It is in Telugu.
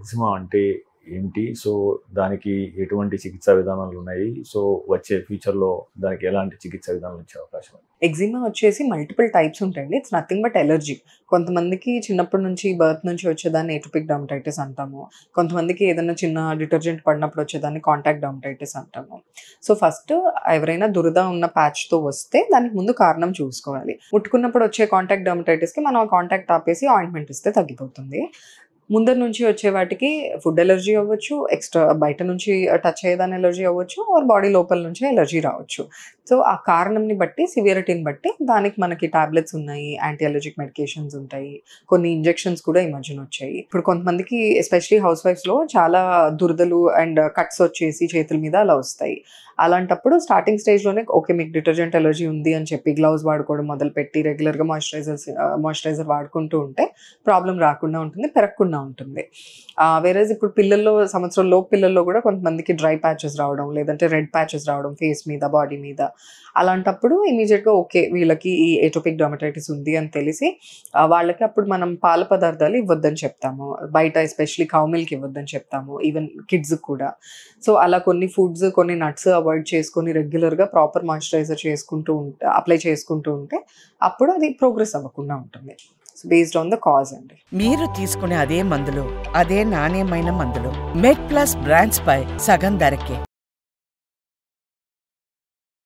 ఎగ్జిమా అంటే ఏంటి? సో, దానికి ఎటువంటి చికిత్సా విధానాలు ఉన్నాయి? సో, వచ్చే ఫ్యూచర్‌లో దానికి ఎలాంటి చికిత్సా విధానాలు వచ్చే అవకాశం ఉంది? ఎగ్జిమా వచ్చేసి మల్టిపుల్ టైప్స్ ఉంటాయండి. It's nothing but allergy. కొంతమందికి చిన్నప్పటి నుంచి బర్త్ నుంచి వచ్చేదాన్ని ఏటోపిక్ డెర్మటైటిస్ అంటాము. కొంతమందికి ఏదైనా చిన్న డిటర్జెంట్ పడినప్పుడు వచ్చేదాన్ని కాంటాక్ట్ డెర్మటైటిస్ అంటాము. సో, ఫస్ట్ ఎవరైనా దురద ఉన్న ప్యాచ్‌తో వస్తే దానికి ముందు కారణం చూసుకోవాలి. ముట్టుకున్నప్పుడు వచ్చే కాంటాక్ట్ డెర్మటైటిస్‌కి మనం ఆ కాంటాక్ట్ ఆపేసి ఆయింట్‌మెంట్ ఇస్తే తగ్గిపోతుంది. ముందర నుంచి వచ్చే వాటికి ఫుడ్ ఎలర్జీ అవ్వచ్చు, ఎక్స్‌ట్రా బయట నుంచి టచ్ అయ్యేదాని ఎలర్జీ అవ్వచ్చు, ఆర్ బాడీ లోపల నుంచే ఎలర్జీ రావచ్చు. సో, ఆ కారణంని బట్టి, సివియారిటీని బట్టి దానికి మనకి టాబ్లెట్స్ ఉన్నాయి, యాంటీ అలర్జిక్ మెడికేషన్స్ ఉంటాయి. కొన్ని ఇంజెక్షన్స్ కూడా ఈ మధ్యన వచ్చాయి. ఇప్పుడు కొంతమందికి ఎస్పెషల్లీ హౌస్ వైఫ్స్‌లో చాలా దురదలు అండ్ కట్స్ వచ్చేసి చేతుల మీద అలా వస్తాయి. అలాంటప్పుడు స్టార్టింగ్ స్టేజ్‌లోనే ఓకే, మీకు డిటర్జెంట్ ఎలర్జీ ఉంది అని చెప్పి గ్లౌస్ వాడుకోవడం మొదలుపెట్టి రెగ్యులర్‌గా మాయిశ్చరైజర్ వాడుకుంటూ ఉంటే ప్రాబ్లమ్ రాకుండా ఉంటుంది, పెరగకుండా ఉంటుంది. వేరేజ్ ఇప్పుడు పిల్లల్లో సంవత్సరంలోపు పిల్లల్లో కూడా కొంతమందికి డ్రై ప్యాచెస్ రావడం, లేదంటే రెడ్ ప్యాచెస్ రావడం ఫేస్ మీద, బాడీ మీద. అలాంటప్పుడు ఇమ్మీడియేట్‌గా ఓకే, వీళ్ళకి ఈ ఏటోపిక్ డెర్మటైటిస్ ఉంది అని తెలిసి వాళ్ళకి అప్పుడు మనం పాల పదార్థాలు ఇవ్వద్దని చెప్తాము. బయట ఎస్పెషల్లీ కౌ మిల్క్ ఇవ్వద్దని చెప్తాము. ఈవెన్ కిడ్స్‌కి కూడా. సో, అలా కొన్ని ఫుడ్స్, కొన్ని నట్స్ అవాయిడ్ చేసుకొని రెగ్యులర్‌గా ప్రాపర్ మాయిశ్చరైజర్ అప్లై చేసుకుంటూ ఉంటే అప్పుడు అది ప్రోగ్రెస్ అవ్వకుండా ఉంటుంది. So, based on the cause అండి. మీరు తీసుకునే అదే మందులు, అదే నాణ్యమైన మందులు మెడ్ ప్లస్ బ్రాండ్స్ పై సగం ధరకే.